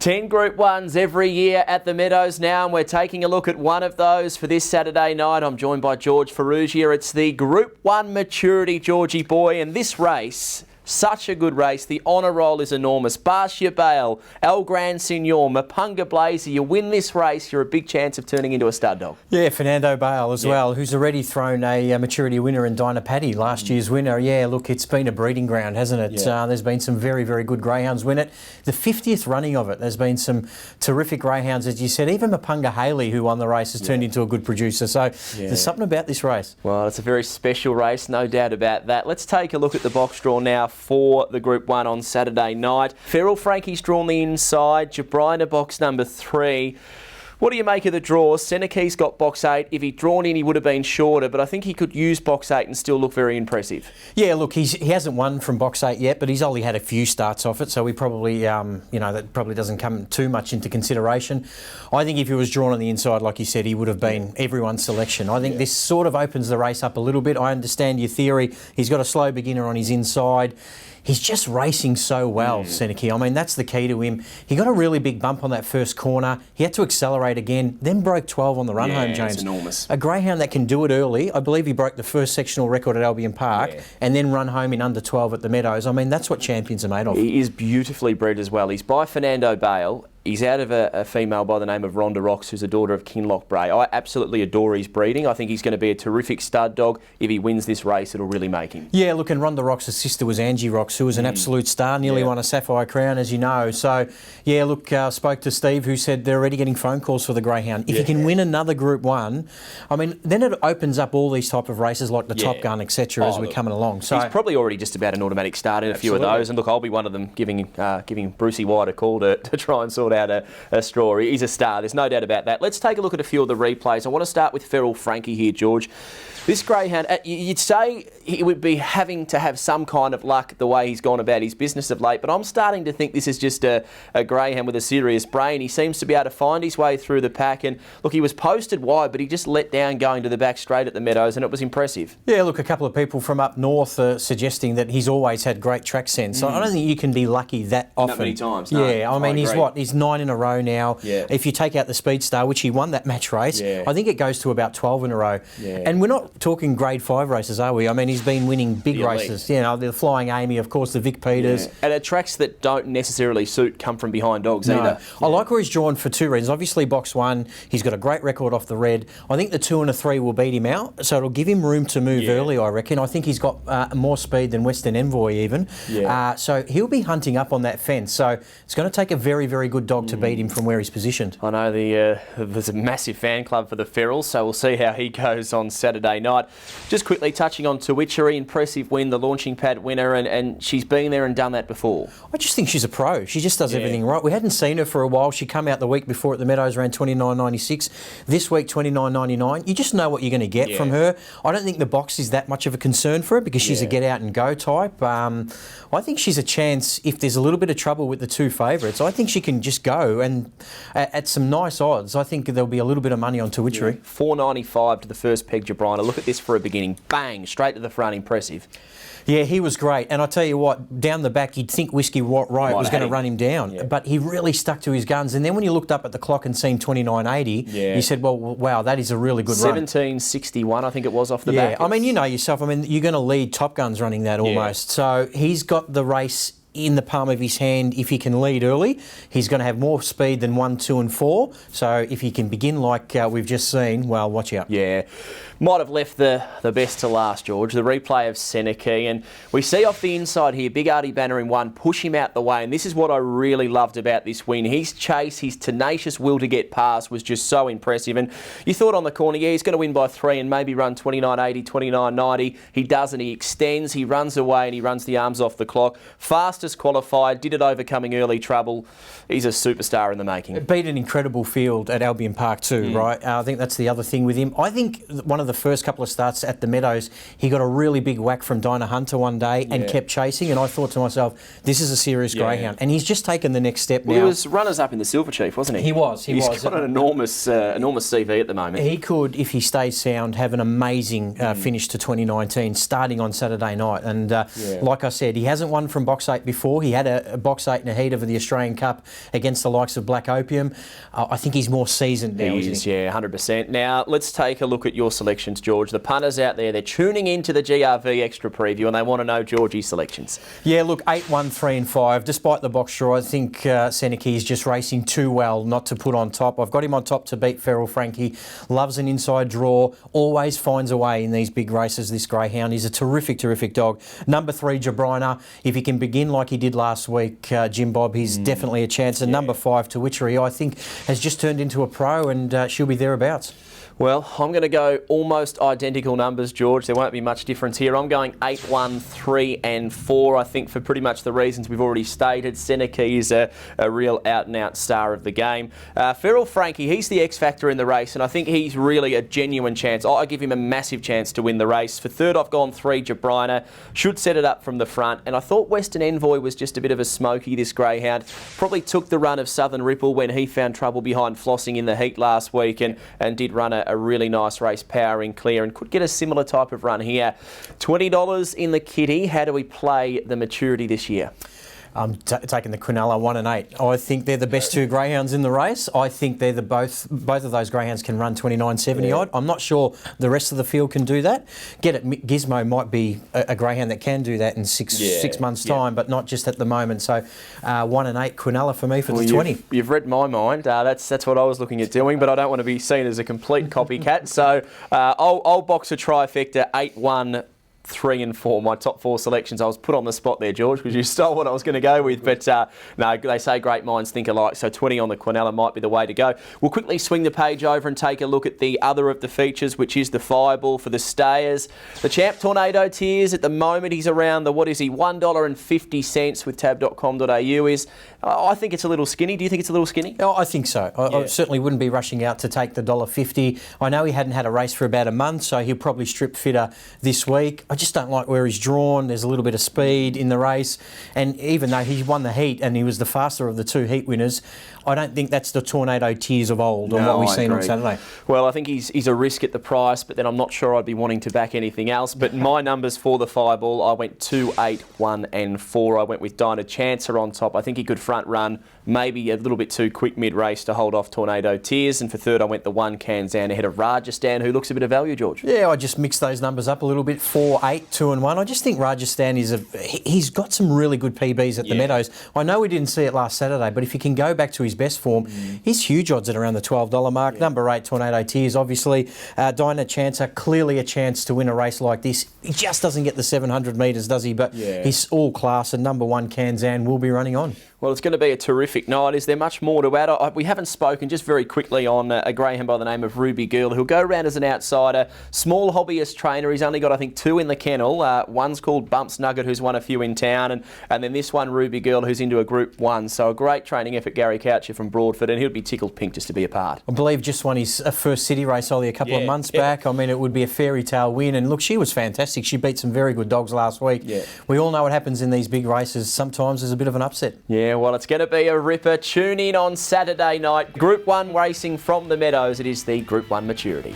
10 Group 1s every year at the Meadows now, and we're taking a look at one of those for this Saturday night. I'm joined by George Farrugia. It's the Group 1 Maturity, Georgie boy, and this race, such a good race. The honour roll is enormous. Barcia Bale, El Gran Senor, Mapunga Blazer. You win this race, you're a big chance of turning into a stud dog. Yeah, Fernando Bale as well, who's already thrown a maturity winner in Dinah Paddy, last year's winner. Yeah, look, it's been a breeding ground, hasn't it? Yeah. There's been some very, very good greyhounds win it. The 50th running of it, there's been some terrific greyhounds, as you said. Even Mapunga Haley, who won the race, has turned into a good producer. So there's something about this race. Well, it's a very special race, no doubt about that. Let's take a look at the box draw now for the Group 1 on Saturday night. Feral Frankie's drawn the inside. Jabrina box number 3. What do you make of the draw? Seneca's got box 8. If he'd drawn in, he would have been shorter, but I think he could use box 8 and still look very impressive. Yeah, look, he hasn't won from box 8 yet, but he's only had a few starts off it, so we probably, that probably doesn't come too much into consideration. I think if he was drawn on the inside, like you said, he would have been everyone's selection. I think this sort of opens the race up a little bit. I understand your theory. He's got a slow beginner on his inside. He's just racing so well, Seneca. I mean, that's the key to him. He got a really big bump on that first corner. He had to accelerate again, then broke 12 on the run home, James. It's enormous. A greyhound that can do it early. I believe he broke the first sectional record at Albion Park and then run home in under 12 at the Meadows. I mean, that's what champions are made of. He is beautifully bred as well. He's by Fernando Bale. He's out of a female by the name of Rhonda Rocks, who's a daughter of Kinloch Bray. I absolutely adore his breeding. I think he's going to be a terrific stud dog. If he wins this race, it'll really make him. Yeah, look, and Rhonda Rocks' sister was Angie Rocks, who was an absolute star, nearly won a Sapphire Crown, as you know. So, yeah, look, spoke to Steve, who said they're already getting phone calls for the greyhound. If he can win another Group 1, I mean, then it opens up all these type of races like the Top Gun, etc., as we're coming along. So he's probably already just about an automatic start in a few of those. And look, I'll be one of them giving Brucey White a call to try and sort out a straw. He's a star, there's no doubt about that. Let's take a look at a few of the replays. I want to start with Feral Frankie here, George. This greyhound, you'd say he would be having to have some kind of luck the way he's gone about his business of late, but I'm starting to think this is just a greyhound with a serious brain. He seems to be able to find his way through the pack, and look, he was posted wide, but he just let down going to the back straight at the Meadows, and it was impressive. Yeah, look, a couple of people from up north are suggesting that he's always had great track sense. I don't think you can be lucky that often. Not many times, no. Yeah, I mean, he's 9 in a row now. Yeah. If you take out the Speed Star, which he won that match race, I think it goes to about 12 in a row. Yeah. And we're not talking grade 5 races, are we? I mean, he's been winning big races. You know, the Flying Amy, of course, the Vic Peters. Yeah. And at tracks that don't necessarily suit come from behind dogs either. I like where he's drawn for 2 reasons. Obviously, box 1, he's got a great record off the red. I think the 2 and the 3 will beat him out, so it'll give him room to move early, I reckon. I think he's got more speed than Western Envoy even. Yeah. So he'll be hunting up on that fence. So it's going to take a very, very good dog to beat him from where he's positioned. I know there's a massive fan club for the Ferals, so we'll see how he goes on Saturday night. Just quickly touching on Twitchery, impressive win, the launching pad winner, and she's been there and done that before. I just think she's a pro. She just does everything right. We hadn't seen her for a while. She come out the week before at the Meadows, ran 29.96. This week, 29.99. You just know what you're going to get from her. I don't think the box is that much of a concern for her because she's a get out and go type. I think she's a chance if there's a little bit of trouble with the 2 favourites. I think she can just go, and at some nice odds, I think there'll be a little bit of money on Twitchery. $4.95 to the first peg, Jabrina. Look at this for a beginning. Bang, straight to the front, impressive. Yeah, he was great. And I tell you what, down the back, you'd think Whiskey Riot was going to run him down. But he really stuck to his guns. And then when you looked up at the clock and seen 29.80, you said, well, wow, that is a really good run. 17.61, I think it was off the back. I mean, you know yourself. I mean, you're going to lead Top Guns running that almost. So he's got the race in the palm of his hand. If he can lead early, he's going to have more speed than 1, 2 and 4. So if he can begin like we've just seen, well, watch out. Yeah. Might have left the best to last, George. The replay of Seneca, and we see off the inside here, Big Artie Banner in 1, push him out the way, and this is what I really loved about this win. His chase, his tenacious will to get past was just so impressive, and you thought on the corner, he's going to win by 3 and maybe run 29.80, 29.90. He doesn't. He extends, he runs away, and he runs the arms off the clock. Fastest qualified, did it overcoming early trouble. He's a superstar in the making. It beat an incredible field at Albion Park too, right? I think that's the other thing with him. I think one of the first couple of starts at the Meadows, he got a really big whack from Dinah Hunter one day and kept chasing, and I thought to myself, this is a serious greyhound, and he's just taken the next step now. He was runners-up in the Silver Chief, wasn't he? He was. He's got an enormous CV at the moment. He could, if he stays sound, have an amazing finish to 2019, starting on Saturday night, and like I said, he hasn't won from box 8 before. before. He had a box 8 in a heat of the Australian Cup against the likes of Black Opium. I think he's more seasoned now, isn't he? Yeah, 100%. Now, let's take a look at your selections, George. The punters out there, they're tuning into the GRV Extra Preview and they want to know Georgie's selections. Yeah, look, 8, 1, 3 and 5. Despite the box draw, I think Seneke is just racing too well not to put on top. I've got him on top to beat Feral Frankie. Loves an inside draw. Always finds a way in these big races, this greyhound. He's a terrific, terrific dog. Number 3, Jabrina. If he can begin like he did last week, Jim Bob, he's definitely a chance. And number 5, Tawitchery, I think, has just turned into a pro and she'll be thereabouts. Well, I'm going to go almost identical numbers, George. There won't be much difference here. I'm going 8, 1, 3 and 4, I think, for pretty much the reasons we've already stated. Seneke is a real out-and-out star of the game. Feral Frankie, he's the X-factor in the race, and I think he's really a genuine chance. I give him a massive chance to win the race. For third, I've gone 3, Jabrina. Should set it up from the front. And I thought Western Envoy was just a bit of a smoky, this greyhound. Probably took the run of Southern Ripple when he found trouble behind Flossing in the heat last week and did run a really nice race, powering clear, and could get a similar type of run here. $20 in the kitty. How do we play the maturity this year? I'm taking the Quinella 1 and 8. I think they're the best 2 greyhounds in the race. I think they're both of those greyhounds can run 29.70 odd. I'm not sure the rest of the field can do that. Gizmo might be a greyhound that can do that in six months' time, but not just at the moment. So 1 and 8 Quinella for me for the 20. You've read my mind. That's what I was looking at doing, but I don't want to be seen as a complete copycat. So I'll box a trifecta 8, 1, 3 and 4, my top 4 selections. I was put on the spot there, George, because you stole what I was going to go with. But no, they say great minds think alike, so 20 on the Quinella might be the way to go. We'll quickly swing the page over and take a look at the other of the features, which is the Fireball for the stayers. The Champ Tornado Tiers, at the moment, he's around the, $1.50 with tab.com.au is. I think it's a little skinny. Do you think it's a little skinny? Oh, I think so. I certainly wouldn't be rushing out to take the $1.50. I know he hadn't had a race for about a month, so he'll probably strip fitter this week. I just don't like where he's drawn. There's a little bit of speed in the race. And even though he won the heat and he was the faster of the 2 heat winners, I don't think that's the Tornado Tiers of old on what we've seen on Saturday. Well, I think he's a risk at the price, but then I'm not sure I'd be wanting to back anything else. But my numbers for the Fireball, I went 2, 8, 1 and 4. I went with Dinah Chancer on top. I think he could front run, maybe a little bit too quick mid-race to hold off Tornado Tiers. And for third, I went the 1 Kanzan ahead of Rajasthan, who looks a bit of value, George. Yeah, I just mixed those numbers up a little bit. 4, 8, 2 and 1. I just think Rajasthan he's got some really good PBs at the Meadows. I know we didn't see it last Saturday, but if he can go back to his best form, he's huge odds at around the $12 mark. Number 8, Tornado Tiers, obviously. Dinah Chancer, clearly a chance to win a race like this. He just doesn't get the 700 metres, does he? But he's all class, and number 1, Kanzan, will be running on. Well, it's going to be a terrific night. Is there much more to add? We haven't spoken just very quickly on a greyhound by the name of Ruby Girl, who'll go around as an outsider. Small hobbyist trainer. He's only got, I think, 2 in the kennel. One's called Bumps Nugget, who's won a few in town, and then this one, Ruby Girl, who's into a Group 1. So a great training effort, Gary Coucher from Broadford, and he'll be tickled pink just to be a part. I believe just won his first city race only a couple of months back. I mean, it would be a fairy tale win. And look, she was fantastic. She beat some very good dogs last week. We all know what happens in these big races. Sometimes there's a bit of an upset. Yeah, well, it's going to be a ripper. Tune in on Saturday night. Group 1 racing from the Meadows. It is the Group 1 maturity.